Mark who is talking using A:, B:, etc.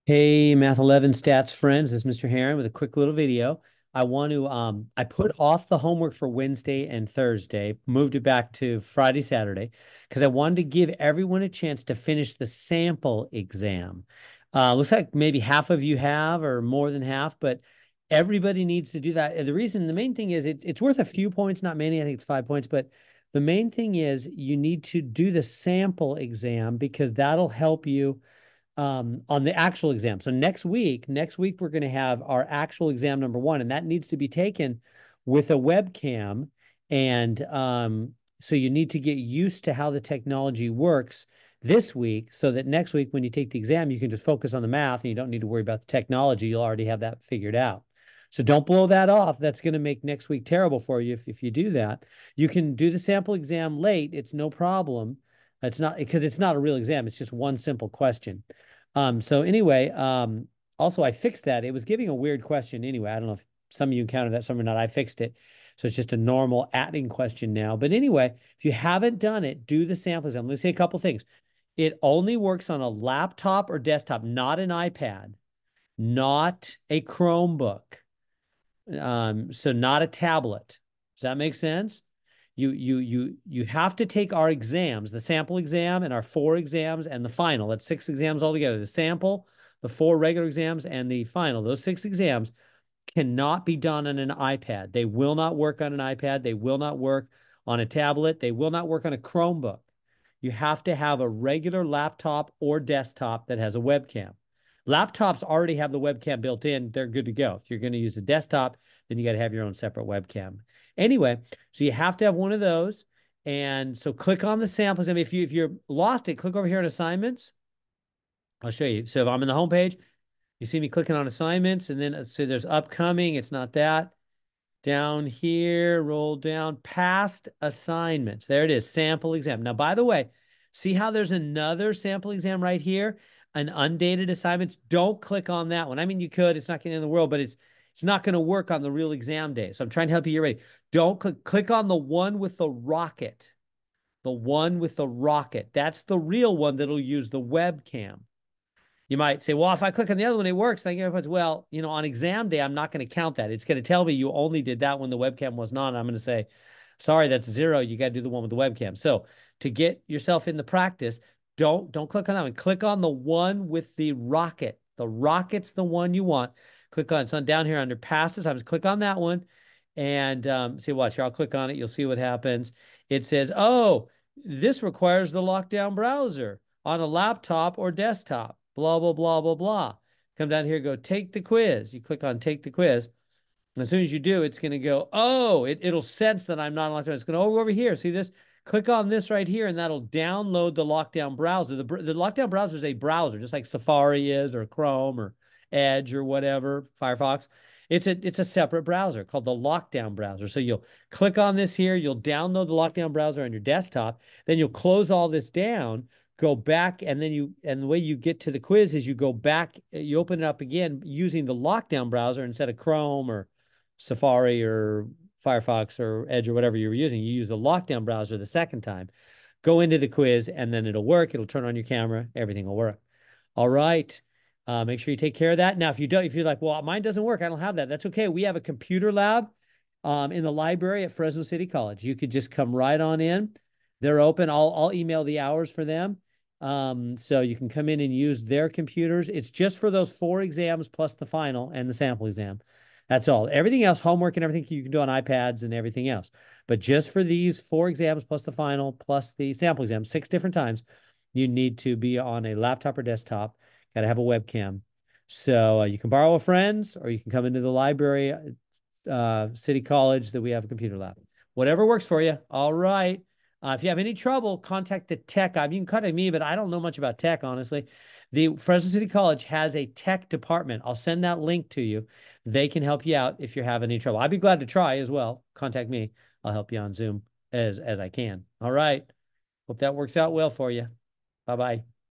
A: Hey, Math 11 stats friends, this is Mr. Heron with a quick little video. I put off the homework for Wednesday and Thursday, moved it back to Friday, Saturday, because I wanted to give everyone a chance to finish the sample exam. Looks like maybe half of you have, or more than half, but everybody needs to do that. The main thing is it's worth a few points, not many. I think it's 5 points, but the main thing is you need to do the sample exam because that'll help you on the actual exam. So next week we're going to have our actual exam number one, and that needs to be taken with a webcam. And so you need to get used to how the technology works this week so that next week when you take the exam, you can just focus on the math and you don't need to worry about the technology. You'll already have that figured out. So don't blow that off. That's going to make next week terrible for you if you do that. You can do the sample exam late. It's no problem. It's not because it's not a real exam. It's just one simple question. So anyway, also I fixed that. It was giving a weird question anyway. I don't know if some of you encountered that, some or not. I fixed it. So it's just a normal adding question now. But anyway, if you haven't done it, do the sample exam. Let me say a couple things. It only works on a laptop or desktop, not an iPad, not a Chromebook. So not a tablet. Does that make sense? You have to take our exams, the sample exam and our four exams and the final. That's six exams altogether. The sample, the four regular exams, and the final. Those six exams cannot be done on an iPad. They will not work on an iPad. They will not work on a tablet. They will not work on a Chromebook. You have to have a regular laptop or desktop that has a webcam. Laptops already have the webcam built in. They're good to go. If you're going to use a desktop, then you got to have your own separate webcam. Anyway, so you have to have one of those. And so click on the samples. I mean, if you're lost it, click over here on assignments. I'll show you. So if I'm in the home page, you see me clicking on assignments, and then so there's upcoming. It's not that. Down here, roll down past assignments. There it is, sample exam. Now, by the way, see how there's another sample exam right here, an undated assignments. Don't click on that one. I mean, you could. It's not getting in the world, but it's not going to work on the real exam day. So I'm trying to help you get ready. Don't click on the one with the rocket. The one with the rocket. That's the real one that'll use the webcam. You might say, well, if I click on the other one, it works. Thank you. Well, on exam day, I'm not going to count that. It's going to tell me you only did that when the webcam wasn't on. I'm going to say, sorry, that's zero. You got to do the one with the webcam. So to get yourself in the practice, don't click on that one. Click on the one with the rocket. The rocket's the one you want. Click on it's on down here under past assignments. Click on that one and see, watch here. I'll click on it. You'll see what happens. It says, oh, this requires the lockdown browser on a laptop or desktop. Blah, blah, blah, blah, blah. Come down here, go take the quiz. You click on take the quiz. And as soon as you do, it's going to go, oh, it'll sense that I'm not on lockdown. It's going to go over here. See this? Click on this right here, and that'll download the lockdown browser. The lockdown browser is a browser, just like Safari is, or Chrome, or Edge, or whatever, Firefox. It's a separate browser called the lockdown browser. So you'll click on this here, you'll download the lockdown browser on your desktop, then you'll close all this down, go back, and the way you get to the quiz is you go back, you open it up again using the lockdown browser instead of Chrome or Safari or Firefox or Edge or whatever you were using. You use the lockdown browser the second time. Go into the quiz, and then it'll work. It'll turn on your camera. Everything will work. All right. Make sure you take care of that. Now, if you're like, well, mine doesn't work, I don't have that. That's okay. We have a computer lab in the library at Fresno City College. You could just come right on in. They're open. I'll email the hours for them. So you can come in and use their computers. It's just for those four exams plus the final and the sample exam. That's all. Everything else, homework and everything you can do on iPads and everything else. But just for these four exams plus the final plus the sample exam, 6 different times, you need to be on a laptop or desktop. Got to have a webcam. So you can borrow a friend's, or you can come into the library, City College, that we have a computer lab. Whatever works for you. All right. If you have any trouble, contact the tech. You can contact me, but I don't know much about tech, honestly. The Fresno City College has a tech department. I'll send that link to you. They can help you out if you're having any trouble. I'd be glad to try as well. Contact me. I'll help you on Zoom as I can. All right. Hope that works out well for you. Bye-bye.